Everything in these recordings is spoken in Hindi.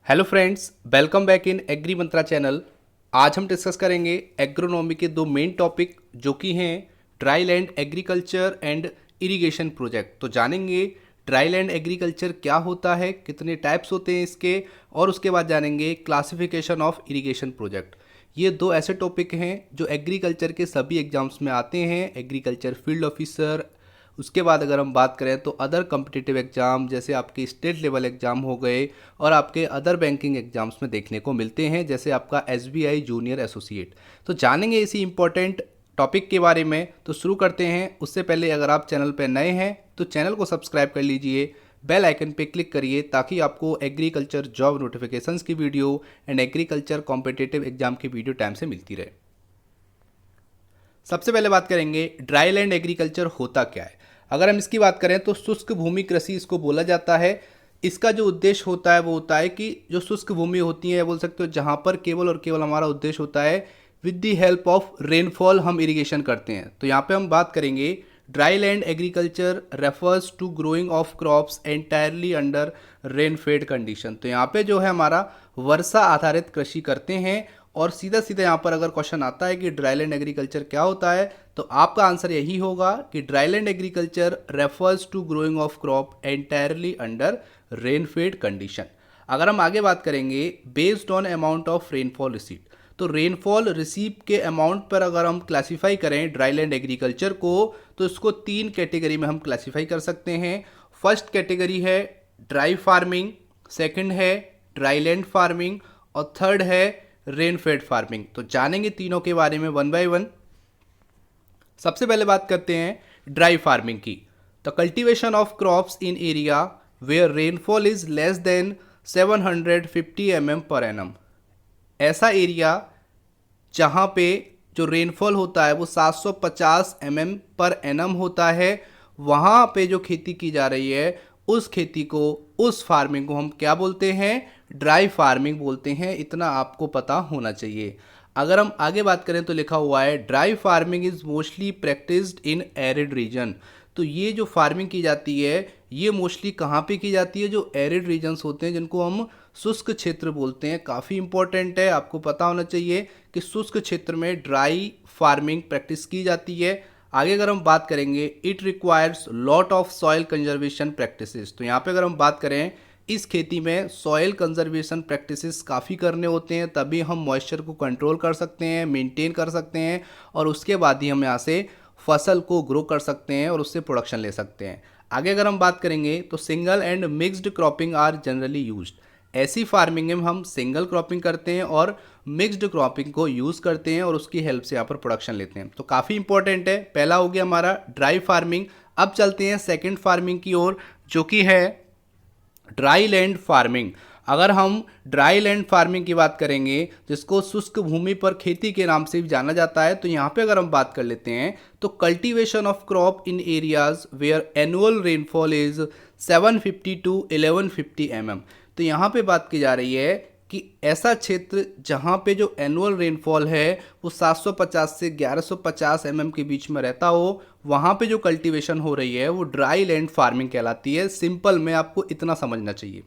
Hello friends, welcome back in agree Mantra channel. आज हम डिस्कस करेंगे एग्रोनॉमी के दो मेन टॉपिक जो कि हैं dry land agriculture and irrigation project. तो जानेंगे ड्राई लैंड एग्रीकल्चर क्या होता है, कितने टाइप्स होते हैं इसके, और उसके बाद जानेंगे क्लासिफिकेशन ऑफ इरिगेशन प्रोजेक्ट। ये दो ऐसे टॉपिक हैं जो एग्रीकल्चर के सभी एग्जाम्स में आते हैं, एग्रीकल्चर फील्ड ऑफिसर। उसके बाद अगर हम बात करें तो अदर कम्पिटिटिव एग्ज़ाम जैसे आपके स्टेट लेवल एग्ज़ाम हो गए और आपके अदर बैंकिंग एग्ज़ाम्स में देखने को मिलते हैं, जैसे आपका एसबीआई जूनियर एसोसिएट। तो जानेंगे इसी इंपॉर्टेंट टॉपिक के बारे में। तो शुरू करते हैं। उससे पहले अगर आप चैनल पर नए हैं तो चैनल को सब्सक्राइब कर लीजिए, बेल आइकन पे क्लिक करिए ताकि आपको एग्रीकल्चर जॉब नोटिफिकेशंस की video and agriculture competitive exam की वीडियो टाइम से मिलती रहे। सबसे पहले बात करेंगे ड्राई लैंड एग्रीकल्चर होता क्या है। अगर हम इसकी बात करें तो शुष्क भूमि कृषि इसको बोला जाता है। इसका जो उद्देश्य होता है वो होता है कि जो शुष्क भूमि होती है, बोल सकते हो जहाँ पर केवल और केवल हमारा उद्देश्य होता है with the help of rainfall हम इरिगेशन करते हैं। तो यहाँ पे हम बात करेंगे dry land agriculture refers to growing of crops entirely under rain fed condition. तो यहाँ पे जो है हमारा वर्षा आधारित कृषि करते हैं। और सीधा सीधा यहाँ पर अगर क्वेश्चन आता है कि ड्राई लैंड एग्रीकल्चर क्या होता है, तो आपका आंसर यही होगा कि dry land agriculture refers to growing of crop entirely under rain fed condition. अगर हम आगे बात करेंगे based on amount of rainfall receive, तो रेनफॉल रिसीव के अमाउंट पर अगर हम क्लासीफाई करें ड्राई लैंड एग्रीकल्चर को, तो इसको तीन कैटेगरी में हम क्लासीफाई कर सकते हैं। फर्स्ट कैटेगरी है ड्राई फार्मिंग, सेकंड है ड्राई लैंड फार्मिंग और थर्ड है रेन फेड फार्मिंग। तो जानेंगे तीनों के बारे में वन बाय वन। सबसे पहले बात करते हैं ड्राई फार्मिंग की। The cultivation of crops in area where rainfall is less than 750 mm per annum. ऐसा एरिया जहाँ पे जो रेनफॉल होता है वो 750 mm पर एनम होता है, वहाँ पे जो खेती की जा रही है उस खेती को, उस फार्मिंग को हम क्या बोलते हैं? ड्राई फार्मिंग बोलते हैं। इतना आपको पता होना चाहिए। अगर हम आगे बात करें तो लिखा हुआ है dry farming is mostly practised in arid region. तो ये जो फार्मिंग की जाती है ये मोस्टली कहाँ पे की जाती है? जो एरिड रीजन्स होते हैं जिनको हम शुष्क क्षेत्र बोलते हैं। काफ़ी इंपॉर्टेंट है, आपको पता होना चाहिए कि शुष्क क्षेत्र में ड्राई फार्मिंग प्रैक्टिस की जाती है। आगे अगर हम बात करेंगे it requires lot of soil conservation practices. तो यहाँ पे अगर हम बात करें इस खेती में सॉइल कंजर्वेशन प्रैक्टिसेस काफ़ी करने होते हैं, तभी हम मॉइस्चर को कंट्रोल कर सकते हैं, मेंटेन कर सकते हैं और उसके बाद ही हम यहाँ से फसल को ग्रो कर सकते हैं और उससे प्रोडक्शन ले सकते हैं। आगे अगर हम बात करेंगे तो single and mixed cropping are generally used. ऐसी फार्मिंग में हम सिंगल क्रॉपिंग करते हैं और मिक्स्ड क्रॉपिंग को यूज़ करते हैं और उसकी हेल्प से यहाँ पर प्रोडक्शन लेते हैं। तो काफ़ी इंपॉर्टेंट है। पहला हो गया हमारा ड्राई फार्मिंग। अब चलते हैं सेकंड फार्मिंग की ओर जो कि है ड्राई लैंड फार्मिंग। अगर हम ड्राई लैंड फार्मिंग की बात करेंगे जिसको शुष्क भूमि पर खेती के नाम से भी जाना जाता है, तो यहाँ पे अगर हम बात कर लेते हैं तो cultivation of crop in areas where annual rainfall is 750 to 1150 mm। तो यहाँ पे बात की जा रही है कि ऐसा क्षेत्र जहाँ पे जो एनुअल रेनफॉल है वो 750 से 1150 mm के बीच में रहता हो, वहाँ पे जो कल्टीवेशन हो रही है वो ड्राई लैंड फार्मिंग कहलाती है। सिंपल में आपको इतना समझना चाहिए।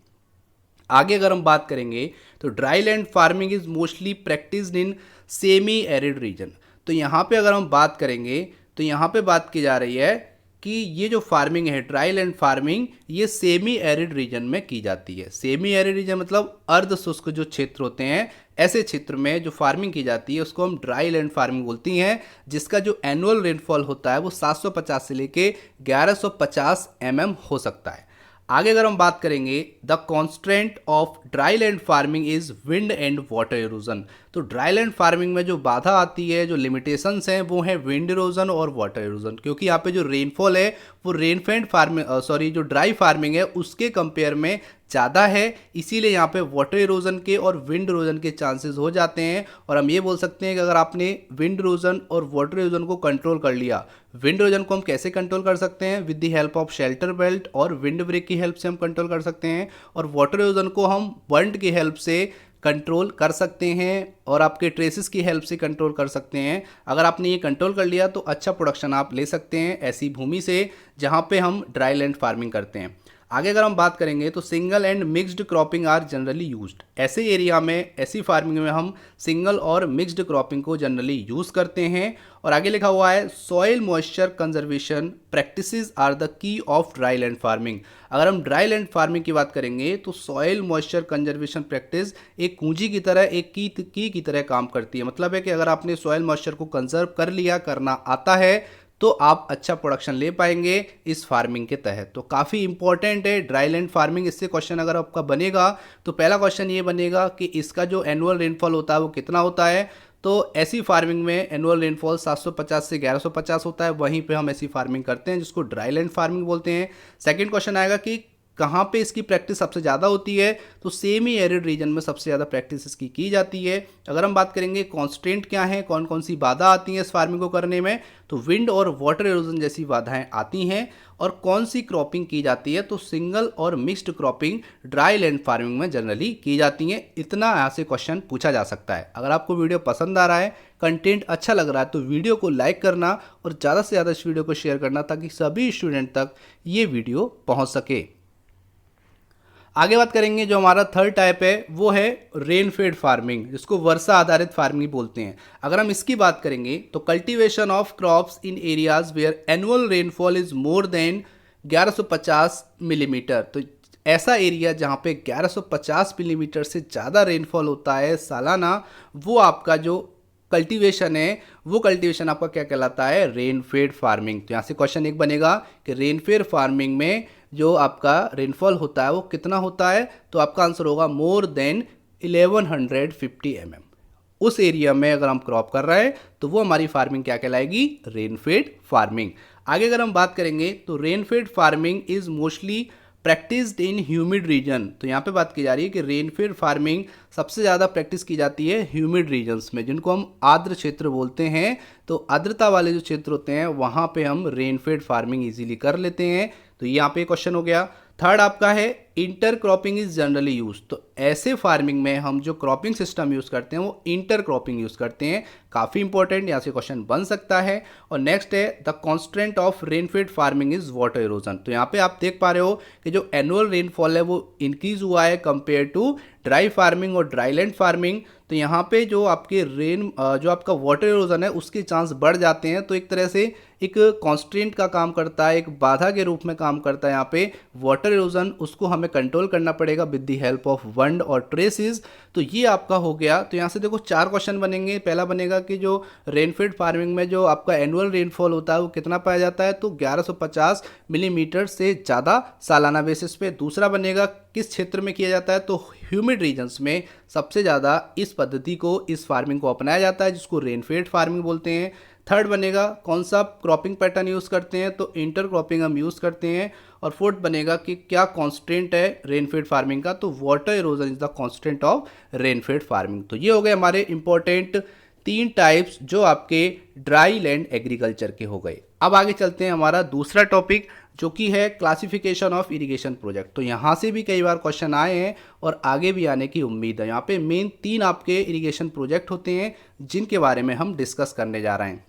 आगे अगर हम बात करेंगे तो dry land farming is mostly practised in semi arid region. तो यहाँ पे अगर हम बात करेंगे तो यहाँ पे बात की जा रही है कि ये जो फार्मिंग है ड्राई लैंड फार्मिंग ये सेमी एरिड रीजन में की जाती है। सेमी एरिड रीजन मतलब अर्ध शुष्क जो क्षेत्र होते हैं, ऐसे क्षेत्र में जो फार्मिंग की जाती है उसको हम ड्राई लैंड फार्मिंग बोलती हैं, जिसका जो एनुअल रेनफॉल होता है वो 750 से लेके 1150 mm हो सकता है। आगे अगर हम बात करेंगे the constraint of dry land farming is wind and water erosion. तो ड्राई लैंड फार्मिंग में जो बाधा आती है, जो लिमिटेशंस हैं, वो है विंड इरोजन और वाटर इरोजन। क्योंकि यहाँ पे जो रेनफॉल है वो रेनफेड फार्मिंग जो ड्राई फार्मिंग है उसके कंपेयर में ज़्यादा है, इसीलिए यहाँ पे वाटर इरोजन के और विंड इरोजन के चांसेस हो जाते हैं। और हम ये बोल सकते हैं कि अगर आपने विंड इरोजन और वाटर इरोजन को कंट्रोल कर लिया, विंड इरोजन को हम कैसे कंट्रोल कर सकते हैं? With the help of shelter belt और विंड ब्रेक की हेल्प से हम कंट्रोल कर सकते हैं, और वाटर इरोजन को हम बंड की हेल्प से कंट्रोल कर सकते हैं और आपके ट्रेसेस की हेल्प से कंट्रोल कर सकते हैं। अगर आपने ये कंट्रोल कर लिया तो अच्छा प्रोडक्शन आप ले सकते हैं ऐसी भूमि से जहाँ पे हम ड्राई लैंड फार्मिंग करते हैं। आगे अगर हम बात करेंगे तो single and mixed cropping are generally used. ऐसे एरिया में, ऐसी फार्मिंग में हम सिंगल और मिक्स्ड क्रॉपिंग को जनरली यूज़ करते हैं। और आगे लिखा हुआ है soil moisture conservation practices are the key of dry land farming. अगर हम ड्राई लैंड फार्मिंग की बात करेंगे तो सॉइल मॉइस्चर कंजर्वेशन प्रैक्टिस एक कुंजी की तरह, एक की तरह काम करती है। मतलब है कि अगर आपने सॉइल मॉइस्चर को कंजर्व कर लिया, करना आता है, तो आप अच्छा प्रोडक्शन ले पाएंगे इस फार्मिंग के तहत। तो काफ़ी इंपॉर्टेंट है ड्राई लैंड फार्मिंग। इससे क्वेश्चन अगर आपका बनेगा तो पहला क्वेश्चन ये बनेगा कि इसका जो एनुअल रेनफॉल होता है वो कितना होता है। तो ऐसी फार्मिंग में एनुअल रेनफॉल 750 से 1150 होता है, वहीं पे हम ऐसी फार्मिंग करते हैं जिसको ड्राई लैंड फार्मिंग बोलते हैं। सेकंड क्वेश्चन आएगा कि कहाँ पे इसकी प्रैक्टिस सबसे ज़्यादा होती है, तो सेमी एरिड रीजन में सबसे ज़्यादा प्रैक्टिस इसकी की जाती है। अगर हम बात करेंगे कॉन्स्टेंट क्या है, कौन कौन सी बाधा आती हैं इस फार्मिंग को करने में, तो विंड और वाटर एरोजन जैसी बाधाएं आती हैं। और कौन सी क्रॉपिंग की जाती है, तो सिंगल और mixed cropping dry land farming में जनरली की जाती हैं। इतना यहाँ से क्वेश्चन पूछा जा सकता है। अगर आपको वीडियो पसंद आ रहा है, कंटेंट अच्छा लग रहा है, तो वीडियो को लाइक करना और ज़्यादा से ज़्यादा इस वीडियो को शेयर करना ताकि सभी स्टूडेंट तक ये वीडियो पहुँच सके। आगे बात करेंगे, जो हमारा थर्ड टाइप है वो है रेन फेड फार्मिंग, जिसको वर्षा आधारित फार्मिंग बोलते हैं। अगर हम इसकी बात करेंगे तो cultivation of crops in areas where annual rainfall is more than 1150 millimetre. तो ऐसा एरिया जहाँ पे 1150 मिलीमीटर से ज़्यादा रेनफॉल होता है सालाना, वो आपका जो कल्टीवेशन है, वो कल्टीवेशन आपका क्या कहलाता है, रेन फेड फार्मिंग। तो यहाँ से क्वेश्चन एक बनेगा कि रेन फेड फार्मिंग में जो आपका रेनफॉल होता है वो कितना होता है, तो आपका आंसर होगा मोर देन 1150 mm। उस एरिया में अगर हम क्रॉप कर रहे हैं तो वो हमारी फार्मिंग क्या कहलाएगी, रेन फेड फार्मिंग। आगे अगर हम बात करेंगे तो rain fed farming is mostly practised in humid region. तो यहाँ पे बात की जा रही है कि रेन फेड फार्मिंग सबसे ज़्यादा प्रैक्टिस की जाती है ह्यूमिड रीजन्स में, जिनको हम आर्द्र क्षेत्र बोलते हैं। तो आर्द्रता वाले जो क्षेत्र होते हैं वहाँ पे हम रेन फेड फार्मिंग इजीली कर लेते हैं। तो यहाँ पे क्वेश्चन हो गया। थर्ड आपका है inter cropping is generally use. तो ऐसे फार्मिंग में हम जो क्रॉपिंग सिस्टम यूज़ करते हैं वो इंटर क्रॉपिंग यूज़ करते हैं। काफ़ी इंपॉर्टेंट, यहाँ से क्वेश्चन बन सकता है। और नेक्स्ट है the constant of rainfed farming is water erosion. तो यहाँ पे आप देख पा रहे हो कि जो एनुअल रेनफॉल है वो इंक्रीज हुआ है कंपेयर टू ड्राई फार्मिंग और ड्राई लैंड फार्मिंग। तो यहाँ पे जो आपके जो आपका वाटर इरोजन है उसके चांस बढ़ जाते हैं। तो एक तरह से एक कॉन्स्टेंट का काम करता है, एक बाधा के रूप में काम करता है यहाँ पे वाटर इरोजन। उसको हमें कंट्रोल करना पड़ेगा विद द हेल्प ऑफ वंड और ट्रेसिस। तो ये आपका हो गया। तो यहाँ से देखो 4 क्वेश्चन बनेंगे। पहला बनेगा कि जो रेनफेड फार्मिंग में जो आपका एनुअल रेनफॉल होता है वो कितना पाया जाता है, तो 1150 मिलीमीटर से ज़्यादा सालाना बेसिस पे। दूसरा बनेगा किस क्षेत्र में किया जाता है, तो ह्यूमिड रीजन्स में सबसे ज़्यादा इस पद्धति को, इस फार्मिंग को अपनाया जाता है, जिसको रेनफेड फार्मिंग बोलते हैं। थर्ड बनेगा कौन सा क्रॉपिंग पैटर्न यूज़ करते हैं, तो इंटर क्रॉपिंग हम यूज़ करते हैं। और फोर्थ बनेगा कि क्या कॉन्स्टेंट है रेनफेड फार्मिंग का, तो water erosion is the constant of rainfed farming. तो ये हो गए हमारे इंपॉर्टेंट 3 टाइप्स जो आपके ड्राई लैंड एग्रीकल्चर के हो गए। अब आगे चलते हैं हमारा दूसरा टॉपिक जो कि है क्लासिफिकेशन ऑफ इरिगेशन प्रोजेक्ट। तो यहाँ से भी कई बार क्वेश्चन आए हैं और आगे भी आने की उम्मीद है। यहाँ पे मेन 3 आपके इरिगेशन प्रोजेक्ट होते हैं जिनके बारे में हम डिस्कस करने जा रहे हैं।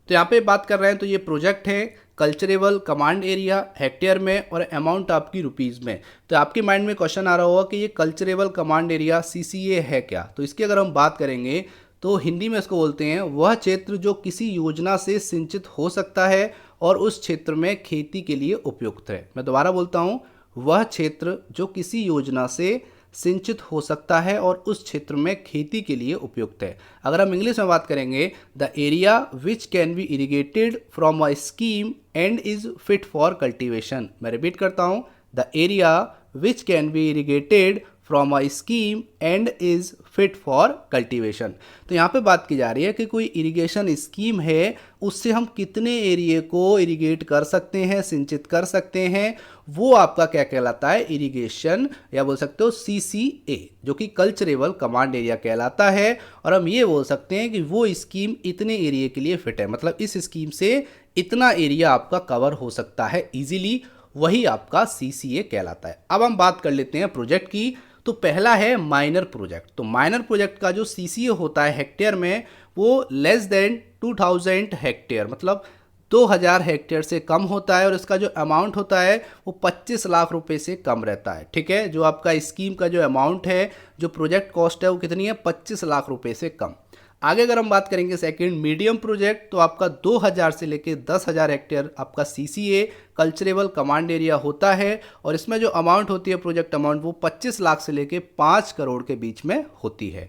तो यहाँ पे बात कर रहे हैं तो ये प्रोजेक्ट है कल्चरेबल कमांड एरिया हेक्टेयर में और अमाउंट आपकी रुपीज़ में। तो आपके माइंड में क्वेश्चन आ रहा होगा कि ये कल्चरेबल कमांड एरिया CCA है क्या। तो इसकी अगर हम बात करेंगे तो हिंदी में इसको बोलते हैं वह क्षेत्र जो किसी योजना से सिंचित हो सकता है और उस क्षेत्र में खेती के लिए उपयुक्त है। मैं दोबारा बोलता हूँ, वह क्षेत्र जो किसी योजना से सिंचित हो सकता है और उस क्षेत्र में खेती के लिए उपयुक्त है। अगर हम इंग्लिश में बात करेंगे, the area which can be irrigated from a scheme and is fit for cultivation. मैं रिपीट करता हूँ, the area which can be irrigated from a scheme and is fit for cultivation. तो यहाँ पे बात की जा रही है कि कोई इरिगेशन स्कीम है, उससे हम कितने एरिए को इरिगेट कर सकते हैं, सिंचित कर सकते हैं, वो आपका क्या कहलाता है, इरिगेशन, या बोल सकते हो CCA, जो कि कल्चरेबल कमांड एरिया कहलाता है। और हम ये बोल सकते हैं कि वो स्कीम इतने एरिए के लिए फिट है, मतलब इस स्कीम से इतना एरिया आपका कवर हो सकता है इजीली, वही आपका CCA कहलाता है। अब हम बात कर लेते हैं प्रोजेक्ट की। तो पहला है माइनर प्रोजेक्ट। तो माइनर प्रोजेक्ट का जो CCA होता है हेक्टेयर में, वो लेस देन 2000 हेक्टेयर, मतलब 2000 हेक्टेयर से कम होता है और इसका जो अमाउंट होता है वो 25 लाख रुपए से कम रहता है। ठीक है, जो आपका स्कीम का जो अमाउंट है, जो प्रोजेक्ट कॉस्ट है वो कितनी है, 25 लाख रुपए से कम। आगे अगर हम बात करेंगे सेकंड मीडियम प्रोजेक्ट, तो आपका 2000 से लेके 10,000 हेक्टेयर आपका सीसीए कल्चरेबल कमांड एरिया होता है और इसमें जो अमाउंट होती है प्रोजेक्ट अमाउंट वो 25 लाख से लेके 5 करोड़ के बीच में होती है।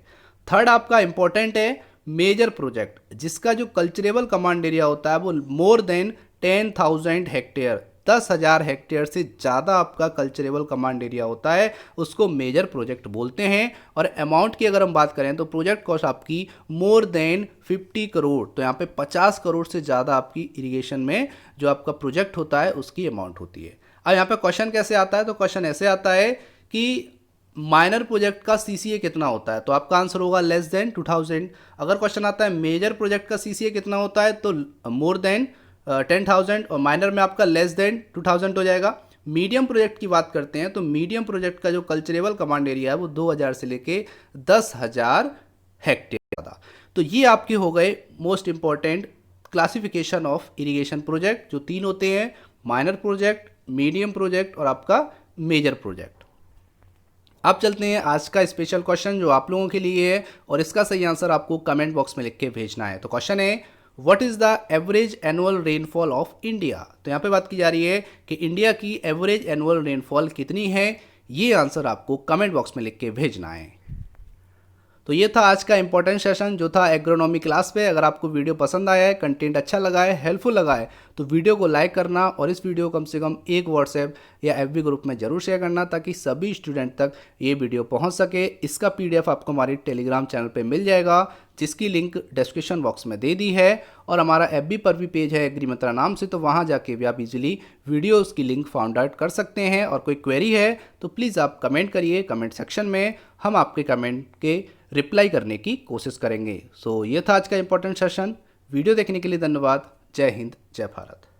थर्ड आपका इंपॉर्टेंट है मेजर प्रोजेक्ट, जिसका जो कल्चरेबल कमांड एरिया होता है वो मोर देन 10,000 हेक्टेयर, 10,000 हेक्टेयर से ज़्यादा आपका कल्चरेबल कमांड एरिया होता है, उसको मेजर प्रोजेक्ट बोलते हैं। और अमाउंट की अगर हम बात करें तो प्रोजेक्ट कॉस्ट आपकी मोर देन 50 करोड़, तो यहाँ पे 50 करोड़ से ज़्यादा आपकी इरिगेशन में जो आपका प्रोजेक्ट होता है उसकी अमाउंट होती है। अब यहाँ पे क्वेश्चन कैसे आता है, तो क्वेश्चन ऐसे आता है कि माइनर प्रोजेक्ट का सीसीए कितना होता है, तो आपका आंसर होगा लेस देन 2000। अगर क्वेश्चन आता है मेजर प्रोजेक्ट का सीसीए कितना होता है, तो मोर देन 10,000 और माइनर में आपका लेस देन 2000 हो जाएगा। मीडियम प्रोजेक्ट की बात करते हैं तो मीडियम प्रोजेक्ट का जो कल्चरेबल कमांड एरिया है वो 2000 से लेके 10,000 हेक्टेयर था। तो ये आपके हो गए most important classification of irrigation project, जो 3 होते हैं, माइनर प्रोजेक्ट, मीडियम प्रोजेक्ट और आपका मेजर प्रोजेक्ट। अब चलते हैं आज का स्पेशल क्वेश्चन जो आप लोगों के लिए है और इसका सही आंसर आपको कमेंट बॉक्स में लिख के भेजना है। तो क्वेश्चन है what is the average annual rainfall of India. तो यहाँ पे बात की जा रही है कि इंडिया की एवरेज एनुअल रेनफॉल कितनी है, ये आंसर आपको कमेंट बॉक्स में लिख के भेजना है। तो ये था आज का इंपॉर्टेंट सेशन जो था एग्रोनॉमी क्लास पे। अगर आपको वीडियो पसंद आया है, कंटेंट अच्छा लगा है, हेल्पफुल लगा है, तो वीडियो को लाइक करना और इस वीडियो को कम से कम एक व्हाट्सएप या एफबी ग्रुप में जरूर शेयर करना ताकि सभी स्टूडेंट तक ये वीडियो पहुंच सके। इसका पीडीएफ आपको हमारी टेलीग्राम चैनल पे मिल जाएगा जिसकी लिंक डिस्क्रिप्शन बॉक्स में दे दी है और हमारा एफबी पर भी पेज है एग्री मंत्रा नाम से, तो वहाँ जाके भी आप इजीली वीडियोज़ की लिंक फाउंड आउट कर सकते हैं। और कोई क्वेरी है तो प्लीज़ आप कमेंट करिए कमेंट सेक्शन में, हम आपके कमेंट के रिप्लाई करने की कोशिश करेंगे। सो ये था आज का इंपॉर्टेंट सेशन। वीडियो देखने के लिए धन्यवाद। जय हिंद, जय भारत।